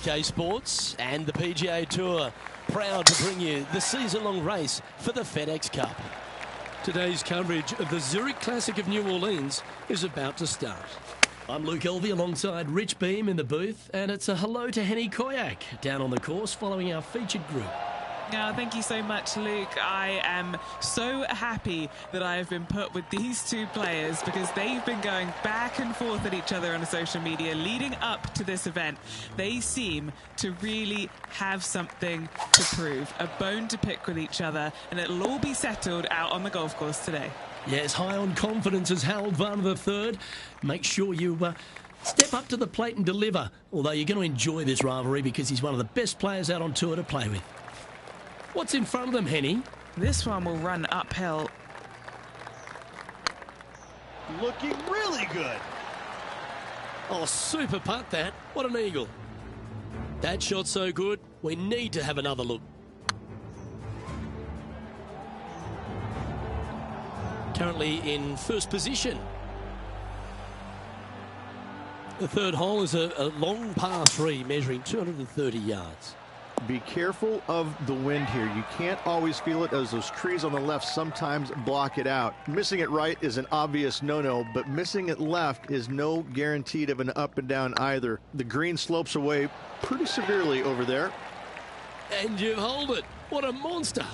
PGA Sports and the PGA Tour proud to bring you the season-long race for the FedEx Cup. Today's coverage of the Zurich Classic of New Orleans is about to start. I'm Luke Elvey alongside Rich Beam in the booth, and it's a hello to Henny Koyak down on the course following our featured group. Thank you so much, Luke. I am so happy that I have been put with these two players because they've been going back and forth at each other on social media leading up to this event. They seem to really have something to prove, a bone to pick with each other, and it'll all be settled out on the golf course today. Yes, high on confidence as Harold Varner III. Make sure you step up to the plate and deliver, although you're going to enjoy this rivalry because he's one of the best players out on tour to play with. What's in front of them, Henny? This one will run uphill. Looking really good. Oh, super putt that. What an eagle. That shot's so good, we need to have another look. Currently in first position. The third hole is a long par 3 measuring 230 yards. Be careful of the wind here. You can't always feel it as those trees on the left sometimes block it out. Missing it right is an obvious no-no, but missing it left is no guaranteed of an up and down either. The green slopes away pretty severely over there. And you hold it. What a monster.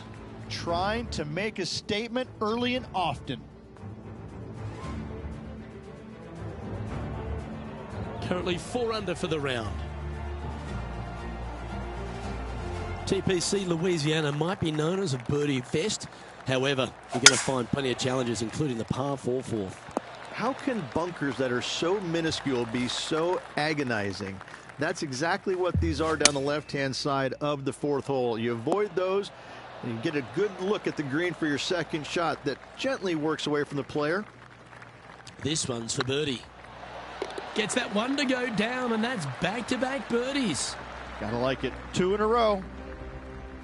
Trying to make a statement early and often. Currently 4 under for the round. TPC Louisiana might be known as a birdie fest. However, you're going to find plenty of challenges, including the par 4 fourth. How can bunkers that are so minuscule be so agonizing? That's exactly what these are down the left-hand side of the fourth hole. You avoid those, and you get a good look at the green for your second shot that gently works away from the player. This one's for birdie. Gets that one to go down, and that's back-to-back birdies. Gotta like it. 2 in a row.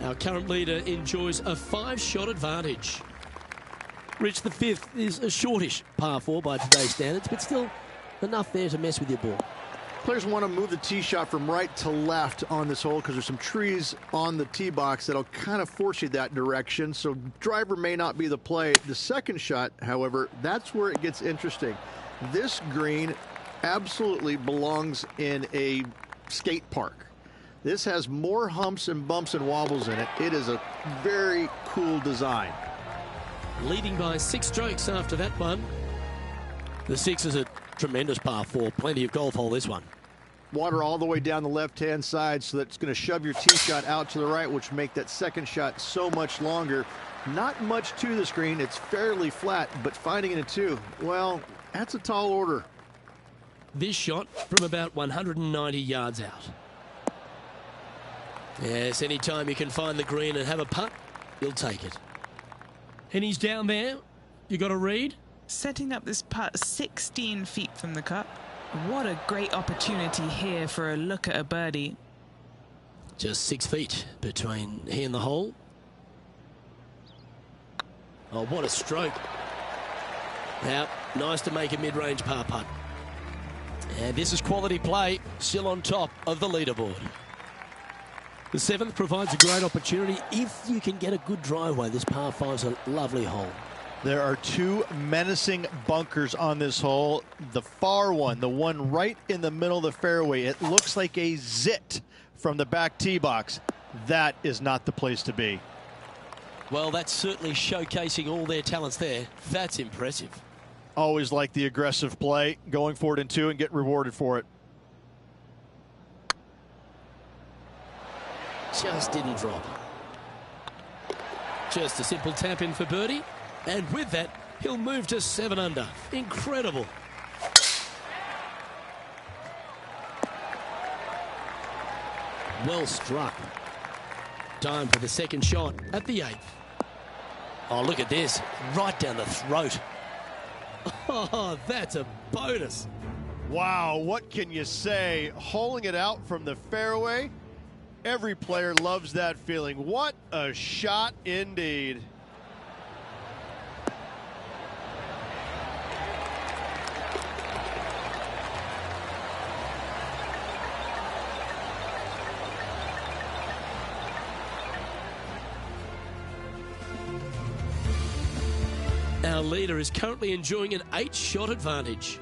Our current leader enjoys a 5-shot advantage. Rich, the fifth is a shortish par 4 by today's standards, but still enough there to mess with your ball. Players want to move the tee shot from right to left on this hole because there's some trees on the tee box that'll kind of force you that direction, so driver may not be the play. The second shot, however, that's where it gets interesting. This green absolutely belongs in a skate park. This has more humps and bumps and wobbles in it. It is a very cool design. Leading by 6 strokes after that one. The 6 is a tremendous par 4. Plenty of golf hole, this one. Water all the way down the left-hand side, so that's going to shove your tee shot out to the right, which make that second shot so much longer. Not much to the screen. It's fairly flat, but finding it a 2, well, that's a tall order. this shot from about 190 yards out. Yes, anytime you can find the green and have a putt, you'll take it. And he's down there. You got a read? Setting up this putt 16 feet from the cup. What a great opportunity here for a look at a birdie. Just 6 feet between he and the hole. Oh, what a stroke. Now, nice to make a mid-range par putt. And this is quality play, still on top of the leaderboard. The 7th provides a great opportunity if you can get a good driveway. This par 5's a lovely hole. There are two menacing bunkers on this hole. The far one, the one right in the middle of the fairway, it looks like a zit from the back tee box. That is not the place to be. Well, that's certainly showcasing all their talents there. That's impressive. Always like the aggressive play, going for it in 2 and get rewarded for it. Just didn't drop. Just a simple tap in for birdie. And with that, he'll move to 7 under. Incredible. Well struck. Time for the second shot at the 8th. Oh, look at this. Right down the throat. Oh, that's a bonus. Wow, what can you say? Holing it out from the fairway. Every player loves that feeling. What a shot indeed. Our leader is currently enjoying an 8-shot advantage.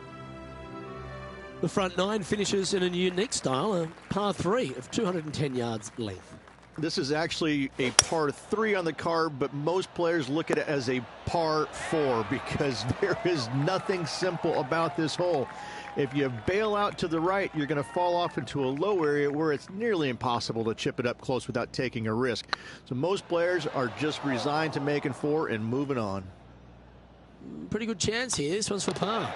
The front 9 finishes in a unique style, a par 3 of 210 yards length. This is actually a par 3 on the card, but most players look at it as a par 4 because there is nothing simple about this hole. If you bail out to the right, you're going to fall off into a low area where it's nearly impossible to chip it up close without taking a risk. So most players are just resigned to making 4 and moving on. Pretty good chance here. This one's for par.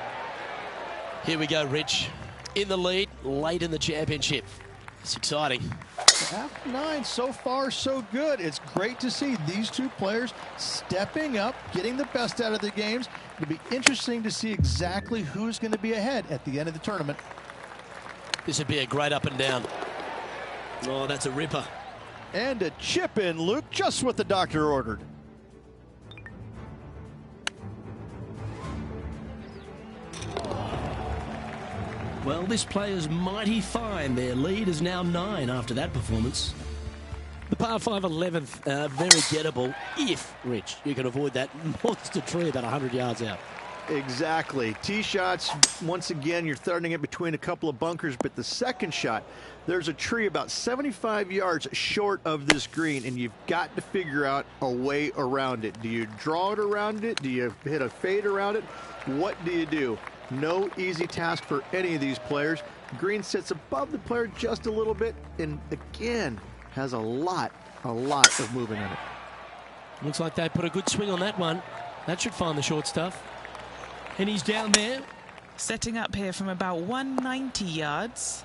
Here we go, Rich. In the lead, late in the championship. It's exciting. After 9, so far so good. It's great to see these two players stepping up, getting the best out of their games. It'll be interesting to see exactly who's going to be ahead at the end of the tournament. This would be a great up and down. Oh, that's a ripper. And a chip in, Luke, just what the doctor ordered. Well, this player's mighty fine. Their lead is now 9 after that performance. The par 5 11th, very gettable if, Rich, you can avoid that monster tree about 100 yards out. Exactly. Tee shots, once again, you're throwing it between a couple of bunkers, but the second shot, there's a tree about 75 yards short of this green, and you've got to figure out a way around it. Do you draw it around it? Do you hit a fade around it? What do you do? No easy task for any of these players. Green sits above the player just a little bit, and again, has a lot of movement in it. Looks like they put a good swing on that one. That should find the short stuff. And he's down there. Setting up here from about 190 yards.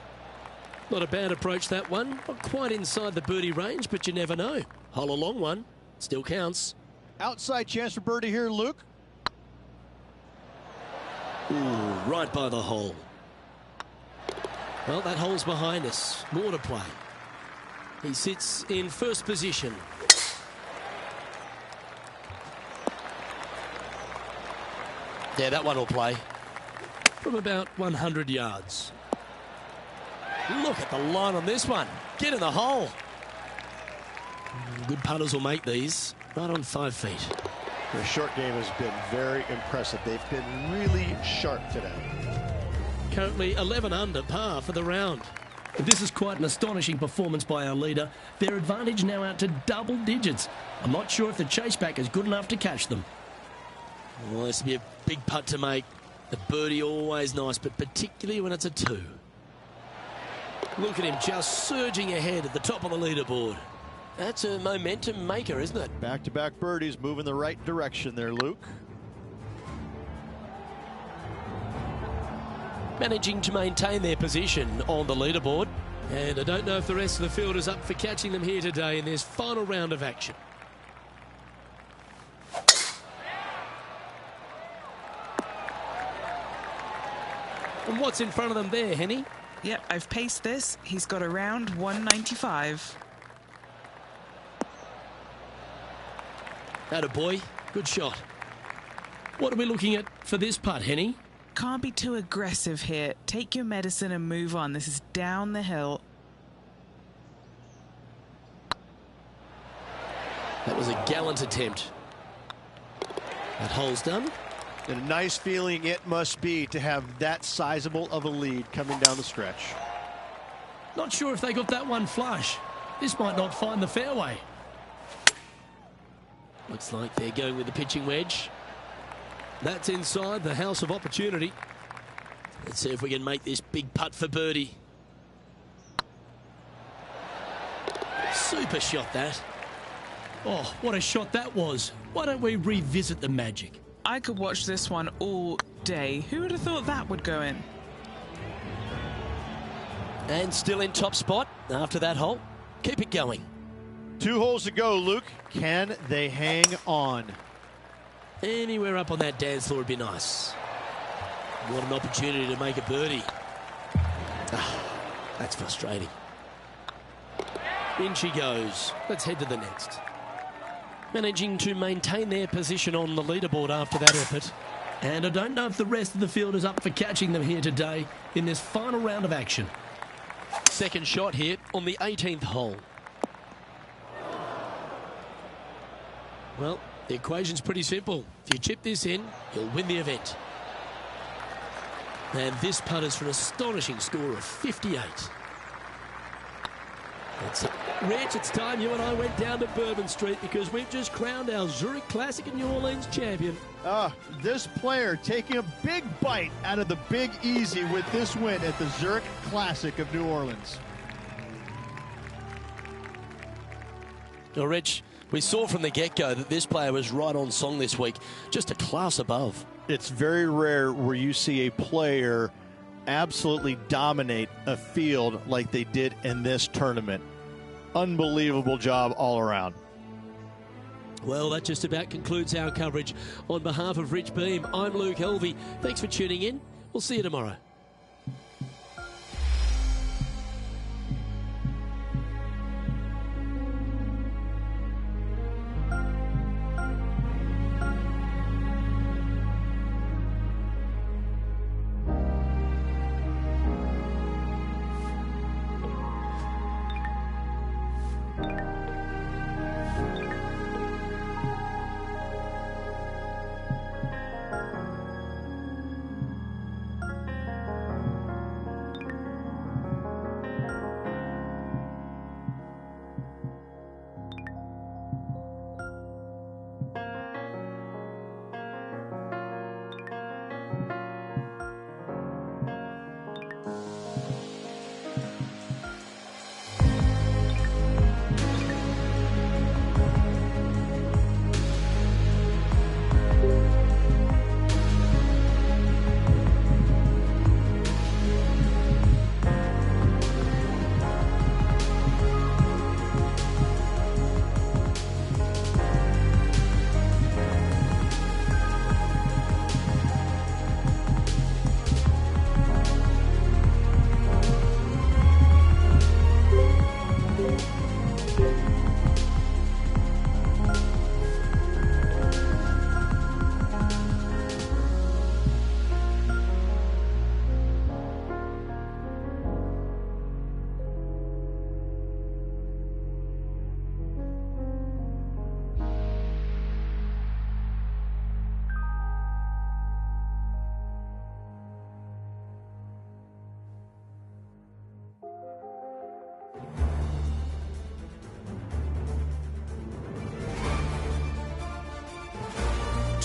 Not a bad approach, that one. Not quite inside the birdie range, but you never know. Hole a long one. Still counts. Outside chance for birdie here, Luke. Ooh, right by the hole. Well, that hole's behind us. More to play. He sits in first position. Yeah, that one will play. From about 100 yards. Look at the line on this one. Get in the hole. Good putters will make these. Right on 5 feet. The short game has been very impressive. They've been really sharp today. Currently 11 under par for the round. This is quite an astonishing performance by our leader. Their advantage now out to double digits. I'm not sure if the chase back is good enough to catch them. Well, this will be a big putt to make. The birdie always nice, but particularly when it's a 2. Look at him just surging ahead at the top of the leaderboard. That's a momentum maker, isn't it? Back-to-back birdies, moving the right direction there, Luke. managing to maintain their position on the leaderboard. And I don't know if the rest of the field is up for catching them here today in this final round of action. And what's in front of them there, Henny? Yep, I've paced this. He's got around 195. Attaboy, good shot. What are we looking at for this putt, Henny? Can't be too aggressive here. Take your medicine and move on. This is down the hill. That was a gallant attempt. That hole's done. And a nice feeling it must be to have that sizable of a lead coming down the stretch. Not sure if they got that one flush. This might not find the fairway. Looks like they're going with the pitching wedge. That's inside the house of opportunity. Let's see if we can make this big putt for birdie. Super shot, that. Oh, what a shot that was. Why don't we revisit the magic? I could watch this one all day. Who would have thought that would go in? And still in top spot after that hole. Keep it going. 2 holes to go, Luke. Can they hang on? Anywhere up on that dance floor would be nice. What an opportunity to make a birdie. That's frustrating. In she goes. Let's head to the next. Managing to maintain their position on the leaderboard after that effort. And I don't know if the rest of the field is up for catching them here today in this final round of action. Second shot here on the 18th hole. Well, the equation's pretty simple. If you chip this in, you'll win the event. And this putt is for an astonishing score of 58. That's it. Rich, it's time you and I went down to Bourbon Street because we've just crowned our Zurich Classic and New Orleans champion. This player taking a big bite out of the Big Easy with this win at the Zurich Classic of New Orleans. Well, Rich, we saw from the get-go that this player was right on song this week, just a class above. It's very rare where you see a player absolutely dominate a field like they did in this tournament. Unbelievable job all around. Well, that just about concludes our coverage. On behalf of Rich Beam, I'm Luke Helvey. Thanks for tuning in. We'll see you tomorrow.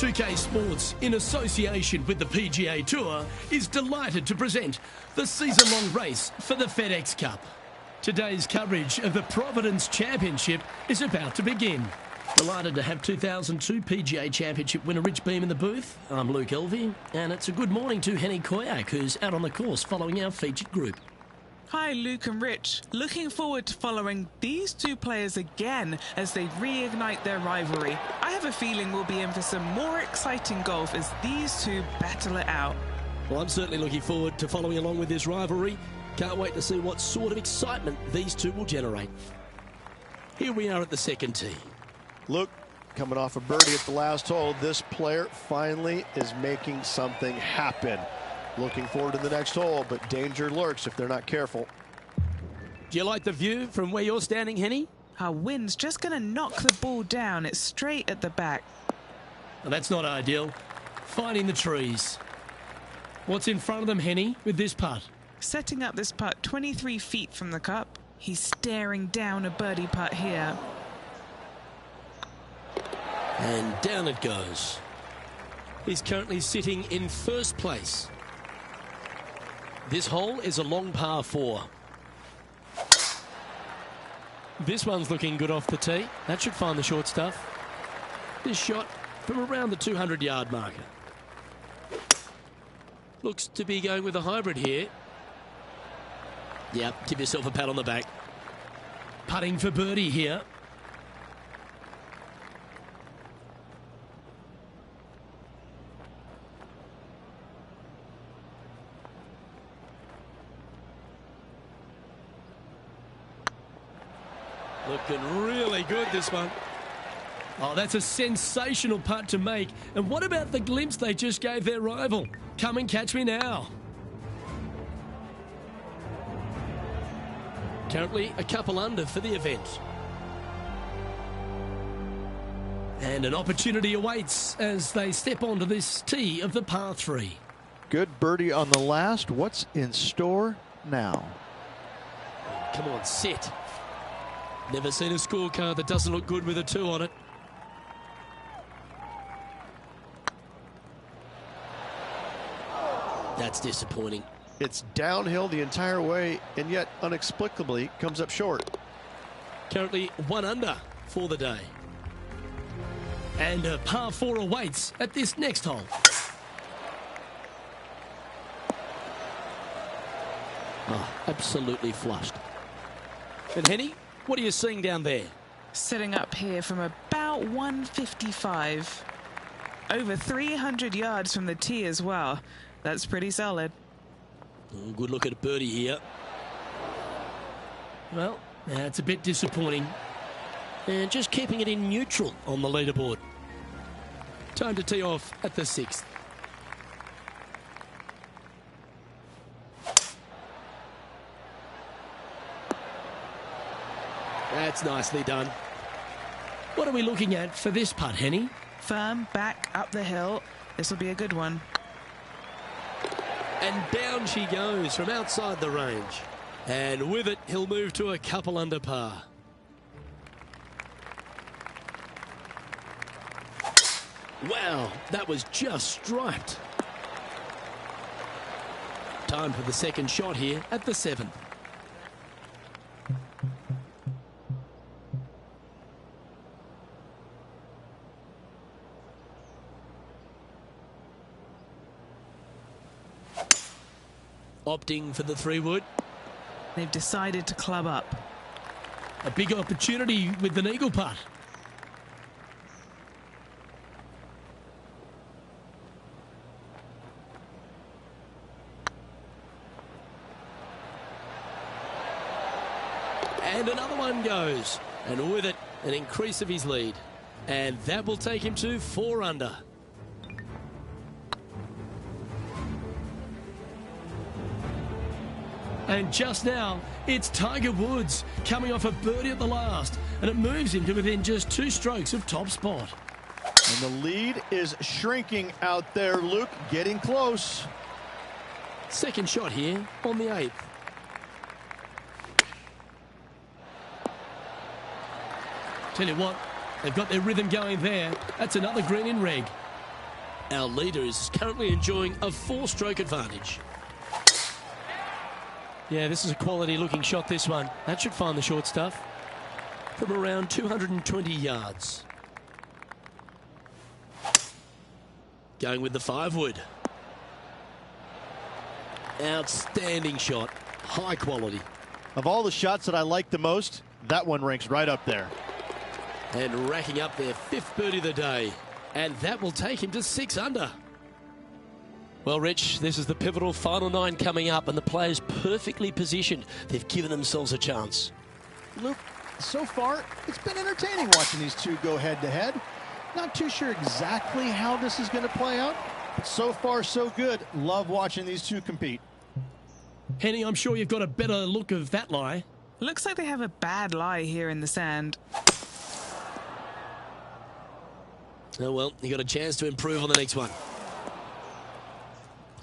UK Sports, in association with the PGA Tour, is delighted to present the season-long race for the FedEx Cup. Today's coverage of the Providence Championship is about to begin. Delighted to have 2002 PGA Championship winner Rich Beem in the booth. I'm Luke Elvey, and it's a good morning to Henny Koyak, who's out on the course following our featured group. Hi, Luke and Rich. Looking forward to following these two players again as they reignite their rivalry. I have a feeling we'll be in for some more exciting golf as these two battle it out. Well, I'm certainly looking forward to following along with this rivalry. Can't wait to see what sort of excitement these two will generate. Here we are at the second tee. Luke, coming off a birdie at the last hole, this player finally is making something happen. Looking forward to the next hole, but danger lurks if they're not careful. Do you like the view from where you're standing, Henny? Our wind's just going to knock the ball down. It's straight at the back. Well, that's not ideal. Finding the trees. What's in front of them, Henny, with this putt? Setting up this putt 23 feet from the cup. He's staring down a birdie putt here. And down it goes. He's currently sitting in first place. This hole is a long par 4. This one's looking good off the tee. That should find the short stuff. This shot from around the 200-yard marker. Looks to be going with a hybrid here. Yep, give yourself a pat on the back. Putting for birdie here. Looking really good, this one. Oh, that's a sensational putt to make. And what about the glimpse they just gave their rival? Come and catch me now. Currently a couple under for the event. And an opportunity awaits as they step onto this tee of the par 3. Good birdie on the last. What's in store now? Come on, sit. Never seen a scorecard that doesn't look good with a 2 on it. That's disappointing. It's downhill the entire way, and yet inexplicably comes up short. Currently 1 under for the day. And a par 4 awaits at this next hole. Oh, absolutely flushed. And Henny, what are you seeing down there? Setting up here from about 155. Over 300 yards from the tee as well. That's pretty solid. Oh, good look at a birdie here. Well, that's a bit disappointing. And just keeping it in neutral on the leaderboard. Time to tee off at the 6th. That's nicely done. What are we looking at for this putt, Henny? Firm back up the hill. This will be a good one. And down she goes from outside the range. And with it, he'll move to a couple under par. Wow, that was just striped. Time for the second shot here at the 7th. Opting for the 3-wood. They've decided to club up. A big opportunity with an eagle putt. And another one goes. And with it, an increase of his lead. And that will take him to 4 under. And just now, it's Tiger Woods coming off a birdie at the last, and it moves him to within just 2 strokes of top spot. And the lead is shrinking out there, Luke, getting close. Second shot here on the 8th. Tell you what, they've got their rhythm going there. That's another green in reg. Our leader is currently enjoying a 4-stroke advantage. Yeah, this is a quality looking shot, this one. That should find the short stuff from around 220 yards. Going with the 5-wood. Outstanding shot. High quality. Of all the shots that I like the most, that one ranks right up there. And racking up their 5th birdie of the day. And that will take him to 6 under. Well, Rich, this is the pivotal final 9 coming up, and the players perfectly positioned. They've given themselves a chance. Luke, so far, it's been entertaining watching these two go head-to-head. Not too sure exactly how this is going to play out, but so far, so good. Love watching these two compete. Henny, I'm sure you've got a better look of that lie. Looks like they have a bad lie here in the sand. Oh, well, you got a chance to improve on the next one.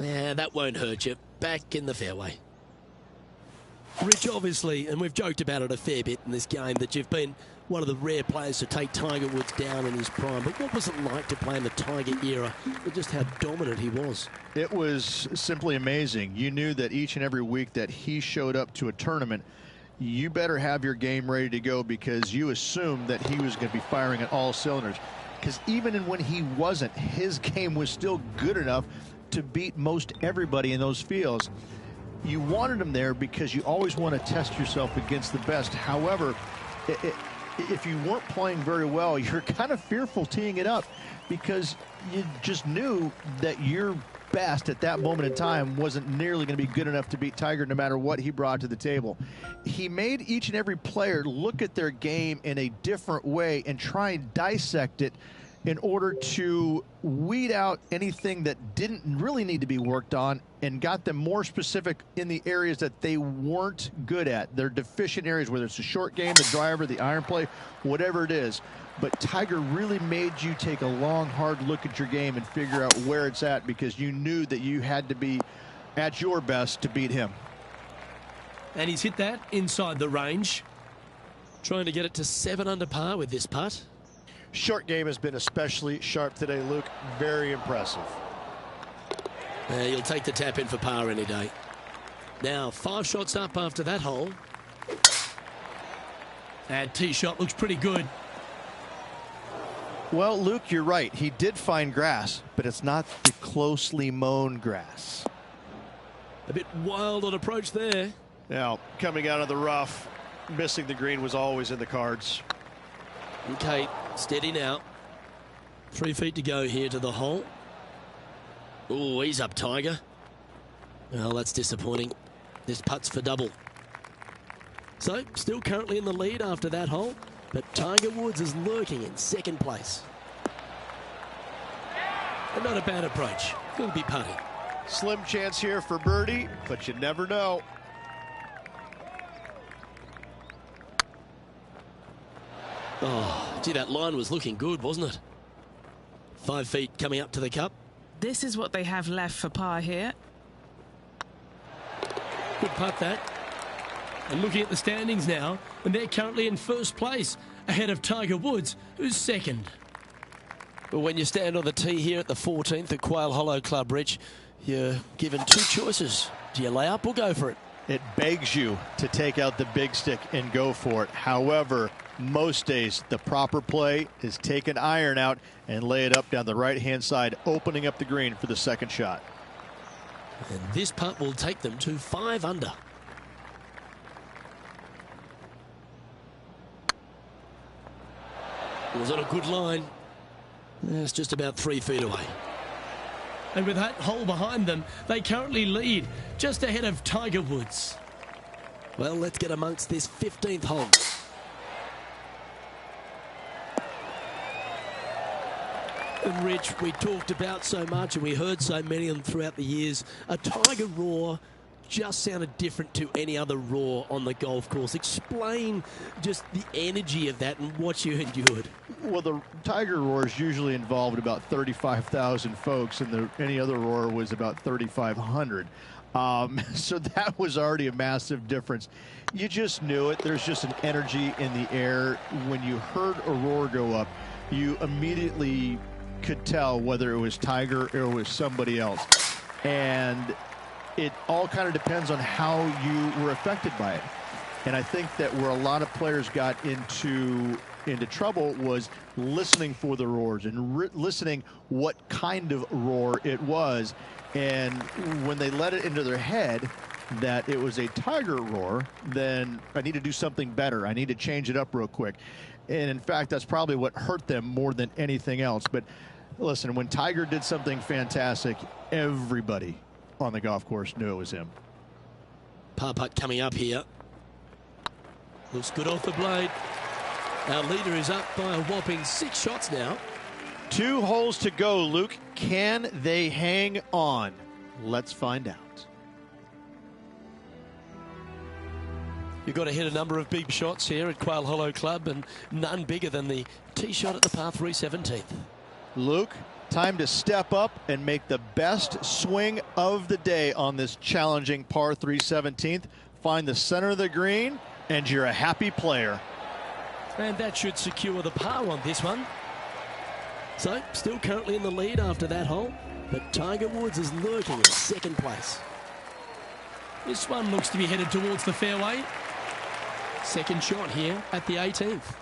Yeah, that won't hurt you. Back in the fairway. Rich, obviously, and we've joked about it a fair bit in this game, that you've been one of the rare players to take Tiger Woods down in his prime. But what was it like to play in the Tiger era, and just how dominant he was? It was simply amazing. You knew that each and every week that he showed up to a tournament, you better have your game ready to go, because you assumed that he was going to be firing at all cylinders. Because even when he wasn't, his game was still good enough to beat most everybody in those fields. You wanted him there because you always want to test yourself against the best. However, if you weren't playing very well, you're kind of fearful teeing it up, because you just knew that your best at that moment in time wasn't nearly going to be good enough to beat Tiger, no matter what he brought to the table. He made each and every player look at their game in a different way and try and dissect it in order to weed out anything that didn't really need to be worked on, and got them more specific in the areas that they weren't good at, their deficient areas, whether it's the short game, the driver, the iron play, whatever it is. But Tiger really made you take a long, hard look at your game and figure out where it's at, because you knew that you had to be at your best to beat him. And he's hit that inside the range. Trying to get it to 7 under par with this putt. Short game has been especially sharp today, Luke. Very impressive. You'll take the tap in for par any day. Now, 5 shots up after that hole. That tee shot looks pretty good. Well, Luke, you're right. He did find grass, but it's not the closely mown grass. A bit wild on approach there. Now, coming out of the rough, missing the green was always in the cards. Okay, steady now. 3 feet to go here to the hole. Oh, he's up, Tiger. Well, that's disappointing. This putt's for double. So, still currently in the lead after that hole, but Tiger Woods is lurking in 2nd place. And not a bad approach. Good be putting. Slim chance here for birdie, but you never know. Oh, gee, that line was looking good, wasn't it? 5 feet coming up to the cup. This is what they have left for par here. Good putt, that. And looking at the standings now, and they're currently in 1st place, ahead of Tiger Woods, who's 2nd. Well, when you stand on the tee here at the 14th at Quail Hollow Club, Rich, you're given 2 choices. Do you lay up or go for it? It begs you to take out the big stick and go for it. However, most days the proper play is take an iron out and lay it up down the right-hand side, opening up the green for the 2nd shot. And this putt will take them to 5 under. It was on a good line. It's just about 3 feet away. And with that hole behind them, they currently lead just ahead of Tiger Woods. Well, let's get amongst this 15th hole. And Rich, we talked about so much and we heard so many of them throughout the years. A Tiger roar just sounded different to any other roar on the golf course. Explain just the energy of that and what you endured. Well, the Tiger roars usually involved about 35,000 folks, and any other roar was about 3,500. So that was already a massive difference. You just knew it. There's just an energy in the air. When you heard a roar go up, you immediately could tell whether it was Tiger or it was somebody else. And it all kind of depends on how you were affected by it. And I think that where a lot of players got into into trouble was listening for the roars and listening what kind of roar it was. And when they let it into their head that it was a tiger roar, then I need to do something better. I need to change it up real quick. And in fact, that's probably what hurt them more than anything else. But listen, when Tiger did something fantastic, everybody on the golf course knew it was him. Par putt coming up here. Looks good off the blade. Our leader is up by a whopping 6 shots now. 2 holes to go, Luke. Can they hang on? Let's find out. You've got to hit a number of big shots here at Quail Hollow Club, and none bigger than the tee shot at the par 3 17th. Luke, time to step up and make the best swing of the day on this challenging par 3 17th. Find the center of the green, and you're a happy player. And that should secure the par on this one. So, still currently in the lead after that hole, but Tiger Woods is lurking in second place. This one looks to be headed towards the fairway. Second shot here at the 18th.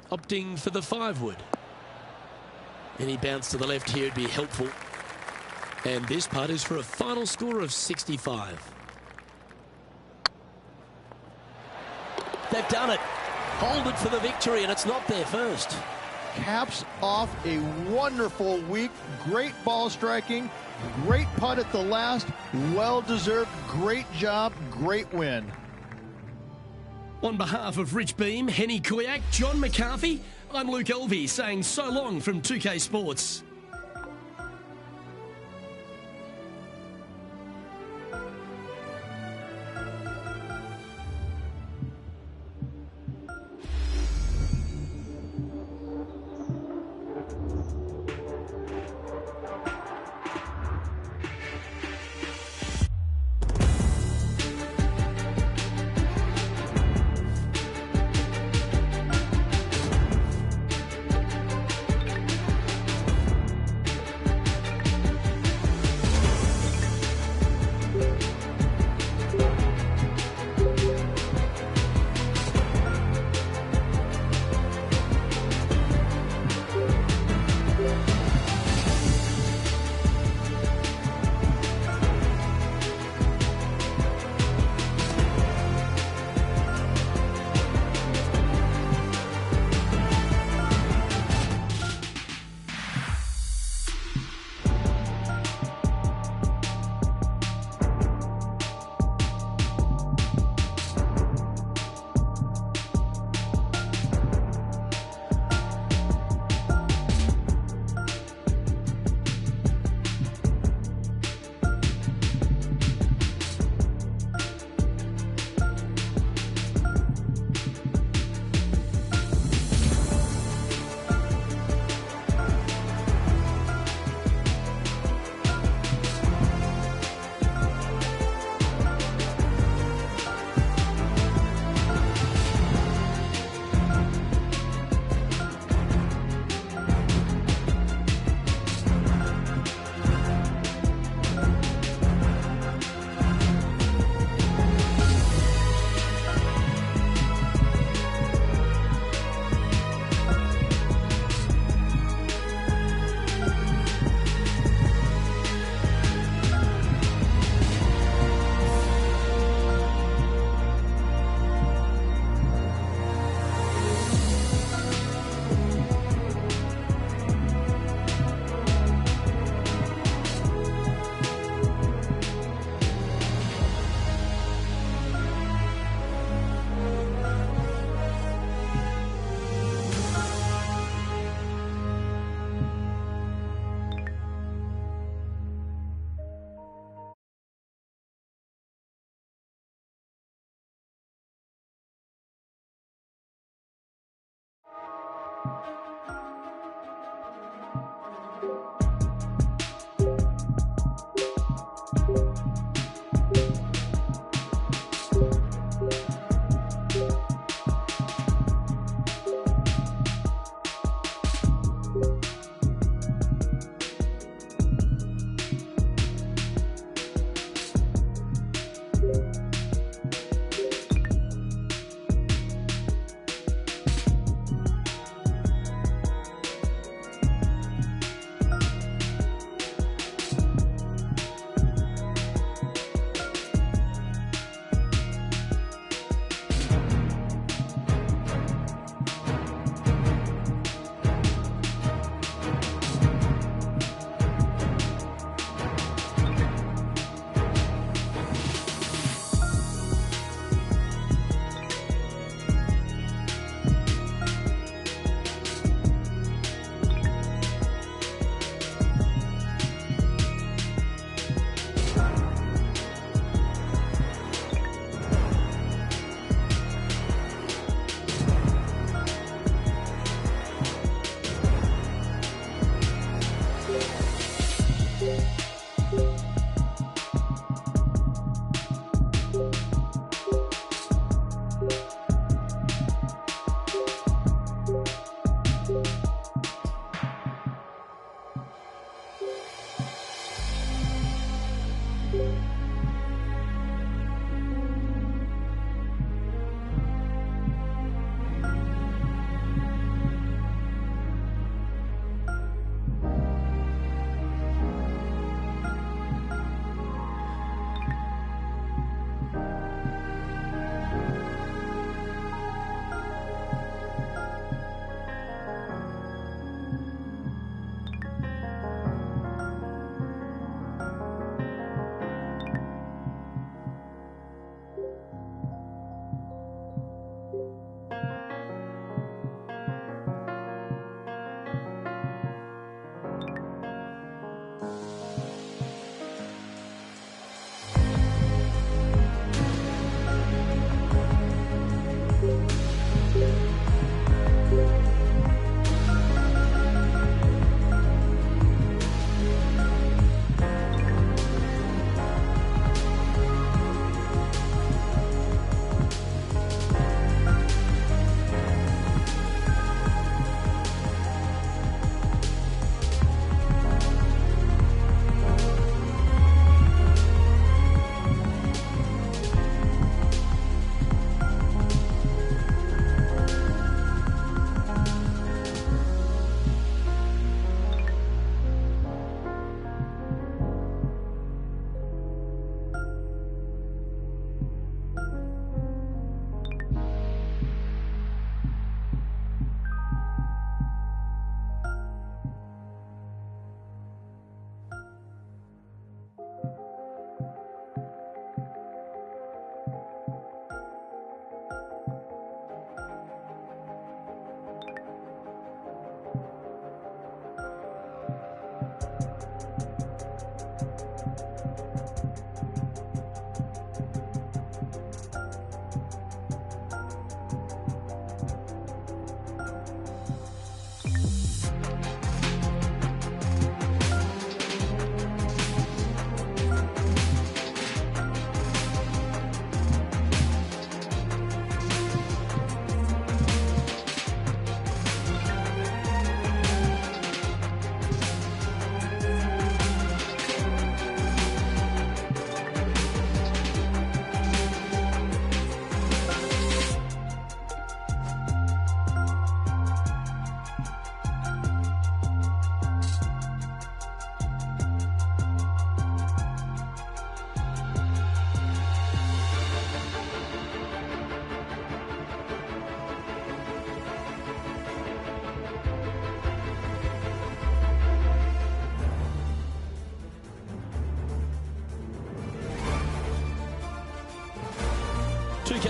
Opting for the 5-wood. Any bounce to the left here would be helpful. And this putt is for a final score of 65. They've done it. Hold it for the victory, and it's not their first. Caps off a wonderful week. Great ball striking. Great putt at the last. Well-deserved. Great job. Great win. On behalf of Rich Beam, Henny Koyak, John McCarthy, I'm Luke Elvey saying so long from 2K Sports.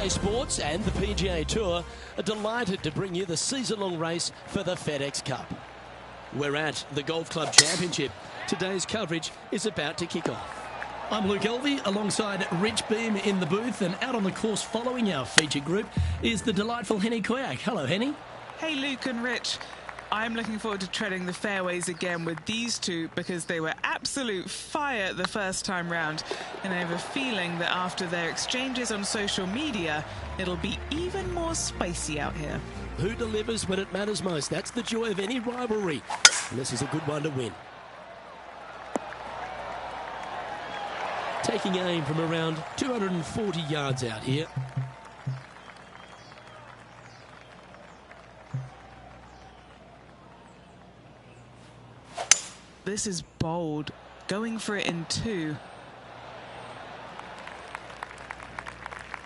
PGA Sports and the PGA Tour are delighted to bring you the season-long race for the FedEx Cup. We're at the Golf Club Championship. Today's coverage is about to kick off. I'm Luke Elvey alongside Rich Beam in the booth, and out on the course following our feature group is the delightful Henny Koyak. Hello, Henny. Hey, Luke and Rich. I'm looking forward to treading the fairways again with these two because they were absolute fire the first time round, and I have a feeling that after their exchanges on social media, it'll be even more spicy out here. Who delivers when it matters most? That's the joy of any rivalry, and this is a good one to win. Taking aim from around 240 yards out here. This is bold, going for it in two.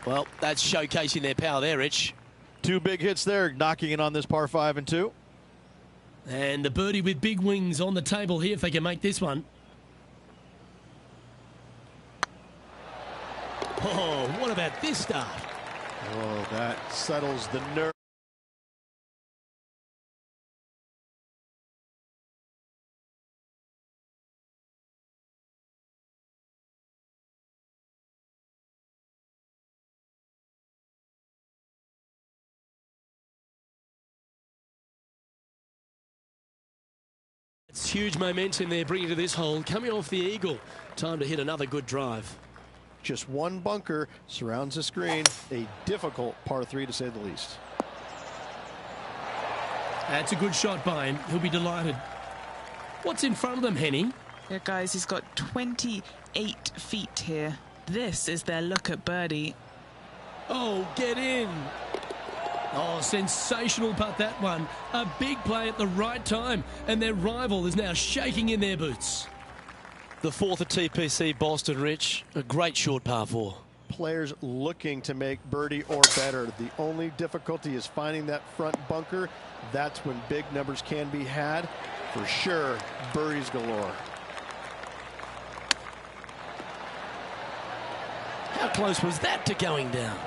Well, that's showcasing their power there, Rich. Two big hits there, knocking it on this par 5 and 2. And the birdie with big wings on the table here if they can make this one. Oh, what about this start? Oh, that settles the nerve. It's huge momentum they're bringing to this hole. Coming off the eagle. Time to hit another good drive. Just one bunker surrounds the screen. A difficult par 3 to say the least. That's a good shot by him. He'll be delighted. What's in front of them, Henny? Yeah, guys, he's got 28 feet here. This is their look at birdie. Oh, get in. Oh, sensational putt, that one. A big play at the right time, and their rival is now shaking in their boots. The fourth at TPC Boston, Rich. A great short par 4. Players looking to make birdie or better. The only difficulty is finding that front bunker. That's when big numbers can be had. For sure, birdies galore. How close was that to going down?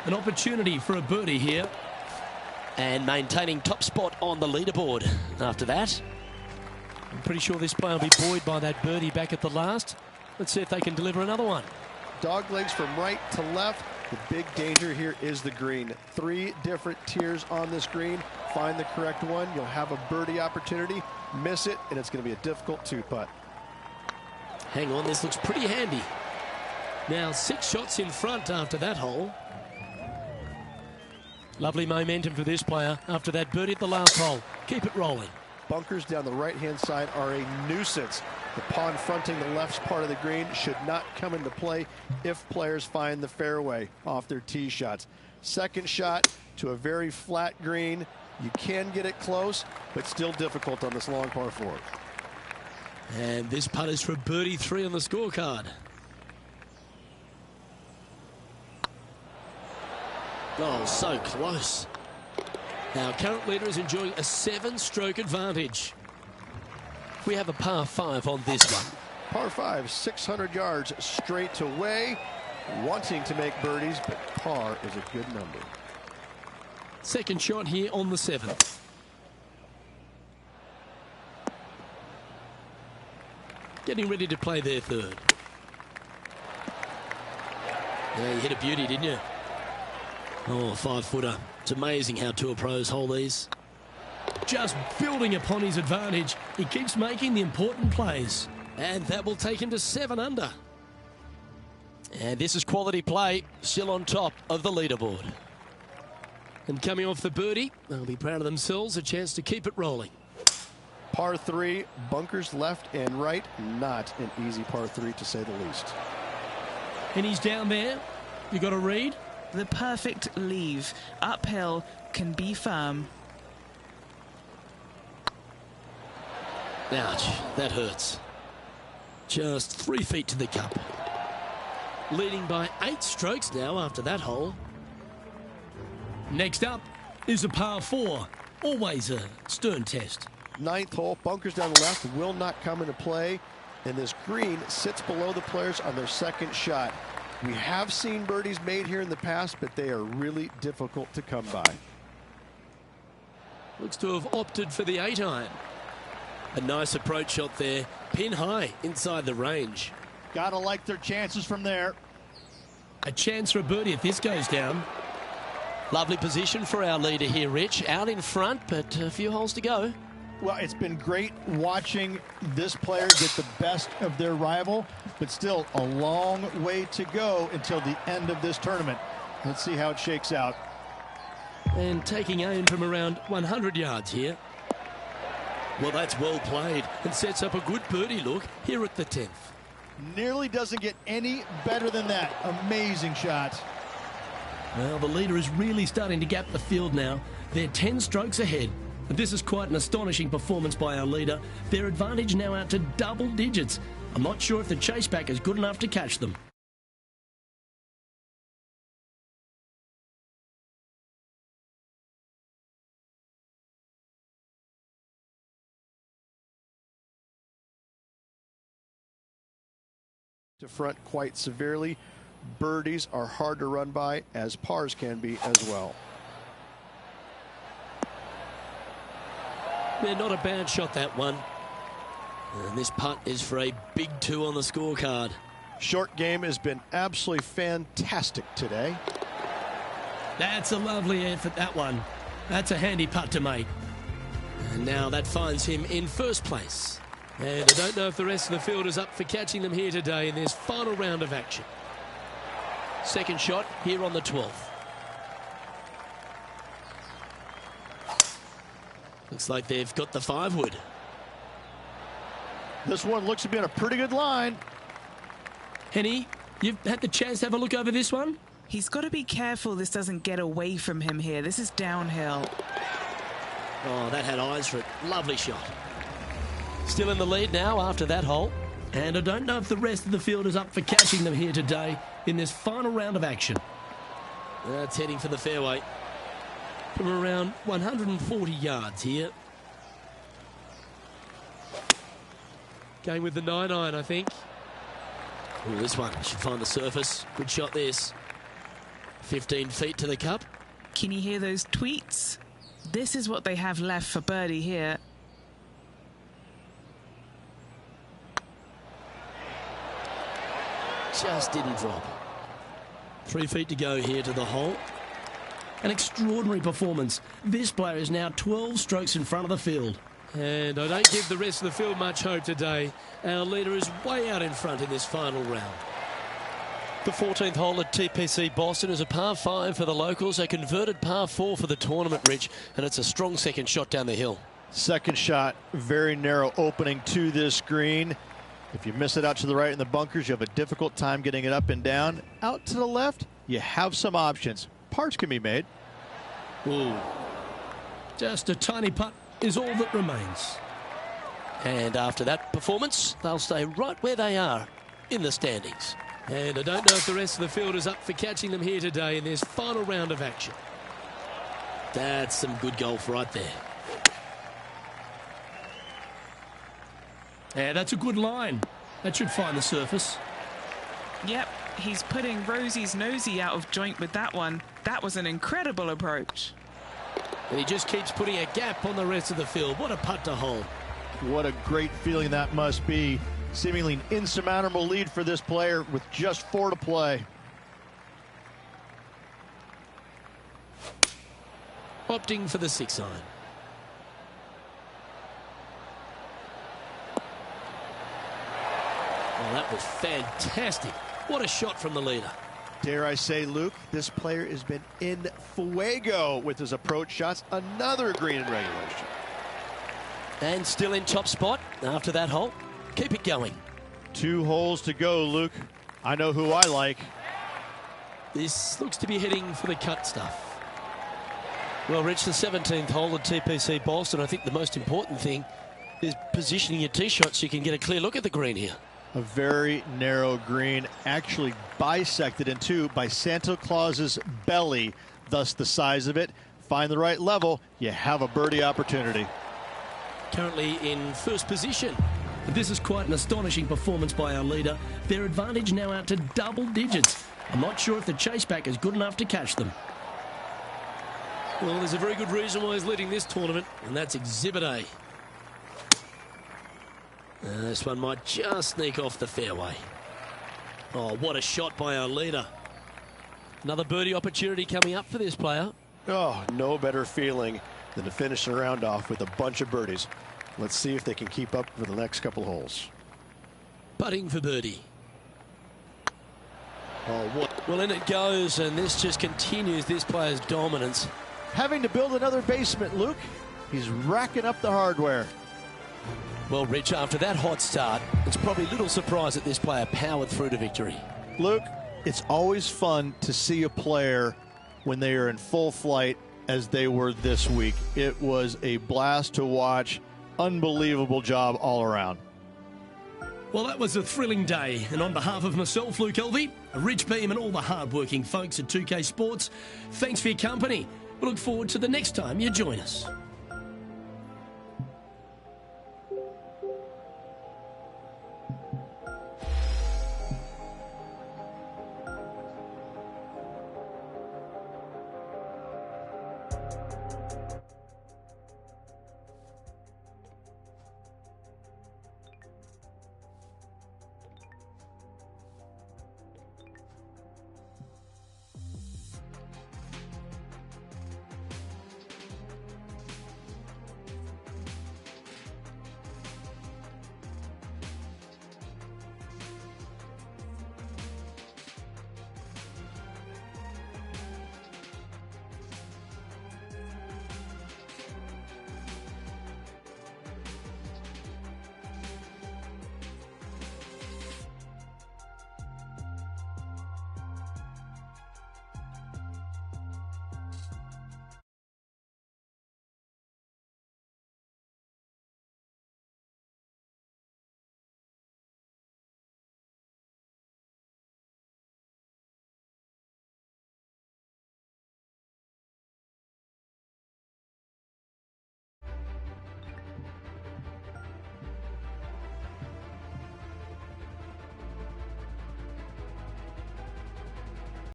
An opportunity for a birdie here. And maintaining top spot on the leaderboard after that. I'm pretty sure this player will be buoyed by that birdie back at the last. Let's see if they can deliver another one. Dog legs from right to left. The big danger here is the green. 3 different tiers on this green. Find the correct one. You'll have a birdie opportunity. Miss it, and it's going to be a difficult 2-putt. Hang on, this looks pretty handy. Now 6 shots in front after that hole. Lovely momentum for this player after that birdie at the last hole. Keep it rolling. Bunkers down the right-hand side are a nuisance. The pond fronting the left part of the green should not come into play if players find the fairway off their tee shots. Second shot to a very flat green. You can get it close, but still difficult on this long par 4. And this putt is for birdie 3 on the scorecard. Oh, so close. Our current leader is enjoying a 7-stroke advantage. We have a par 5 on this one. Par 5, 600 yards straight away. Wanting to make birdies, but par is a good number. Second shot here on the 7th. Getting ready to play their third. Yeah, you hit a beauty, didn't you? Oh, 5-footer. It's amazing how tour pros hold these. Just building upon his advantage. He keeps making the important plays. And that will take him to 7 under. And this is quality play, still on top of the leaderboard. And coming off the birdie, they'll be proud of themselves, a chance to keep it rolling. Par 3, bunkers left and right. Not an easy par 3 to say the least. And he's down there. You got to read. The perfect leave. Uphill, can be firm. Ouch, that hurts. Just 3 feet to the cup. Leading by 8 strokes now after that hole. Next up is a par 4. Always a stern test. 9th hole, bunkers down the left will not come into play. And this green sits below the players on their second shot. We have seen birdies made here in the past, but they are really difficult to come by. Looks to have opted for the 8-iron. A nice approach shot there. Pin high inside the range. Gotta like their chances from there. A chance for a birdie if this goes down. Lovely position for our leader here, Rich. Out in front, but a few holes to go. Well, it's been great watching this player get the best of their rival, but still a long way to go until the end of this tournament. Let's see how it shakes out. And taking aim from around 100 yards here. Well, that's well played and sets up a good birdie look here at the 10th. Nearly doesn't get any better than that. Amazing shot. Well, the leader is really starting to gap the field now. They're 10 strokes ahead. This is quite an astonishing performance by our leader. Their advantage now out to double digits. I'm not sure if the chase back is good enough to catch them. To front quite severely. Birdies are hard to run by, as pars can be as well. Yeah, not a bad shot, that one. And this putt is for a big 2 on the scorecard. Short game has been absolutely fantastic today. That's a lovely effort, that one. That's a handy putt to make. And now that finds him in first place. And I don't know if the rest of the field is up for catching them here today in this final round of action. Second shot here on the 12th. Looks like they've got the 5-wood. This one looks to be on a pretty good line. Henny, you've had the chance to have a look over this one? He's got to be careful this doesn't get away from him here. This is downhill. Oh, that had eyes for it. Lovely shot. Still in the lead now after that hole. And I don't know if the rest of the field is up for catching them here today in this final round of action. That's heading for the fairway. From around 140 yards here. Going with the 9-iron, I think. Oh, this one should find the surface. Good shot, this. 15 feet to the cup. Can you hear those tweets? This is what they have left for birdie here. Just didn't drop. 3 feet to go here to the hole. An extraordinary performance. This player is now 12 strokes in front of the field. And I don't give the rest of the field much hope today. Our leader is way out in front in this final round. The 14th hole at TPC Boston is a par 5 for the locals, a converted par 4 for the tournament, Rich, and it's a strong second shot down the hill. Second shot, very narrow opening to this green. If you miss it out to the right in the bunkers, you have a difficult time getting it up and down. Out to the left, you have some options. Parts can be made. Ooh. Just a tiny putt is all that remains. And after that performance, they'll stay right where they are in the standings. And I don't know if the rest of the field is up for catching them here today in this final round of action. That's some good golf right there. Yeah, that's a good line. That should find the surface. Yep, he's putting Rosie's nosy out of joint with that one. That was an incredible approach. And he just keeps putting a gap on the rest of the field. What a putt to hold. What a great feeling that must be. Seemingly an insurmountable lead for this player with just 4 to play. Opting for the 6-iron. Oh, that was fantastic. What a shot from the leader. Dare I say, Luke, this player has been in fuego with his approach shots. Another green in regulation. And still in top spot after that hole. Keep it going. 2 holes to go, Luke. I know who I like. This looks to be heading for the cut stuff. Well, Rich, the 17th hole at TPC Boston, I think the most important thing is positioning your tee shot so you can get a clear look at the green here. A very narrow green, actually bisected in two by Santa Claus's belly, thus the size of it. Find the right level, you have a birdie opportunity. Currently in first position. This is quite an astonishing performance by our leader. Their advantage now out to double digits. I'm not sure if the chase back is good enough to catch them. Well, there's a very good reason why he's leading this tournament, and that's Exhibit A. This one might just sneak off the fairway. Oh, what a shot by our leader. Another birdie opportunity coming up for this player. Oh, no better feeling than to finish the round off with a bunch of birdies. Let's see if they can keep up for the next couple holes. Putting for birdie. Oh, what? Well, in it goes, and this just continues this player's dominance. Having to build another basement, Luke. He's racking up the hardware. Well, Rich, after that hot start, it's probably little surprise that this player powered through to victory. Luke, it's always fun to see a player when they are in full flight as they were this week. It was a blast to watch. Unbelievable job all around. Well, that was a thrilling day. And on behalf of myself, Luke Elvey, Rich Beam and all the hard-working folks at 2K Sports, thanks for your company. We look forward to the next time you join us.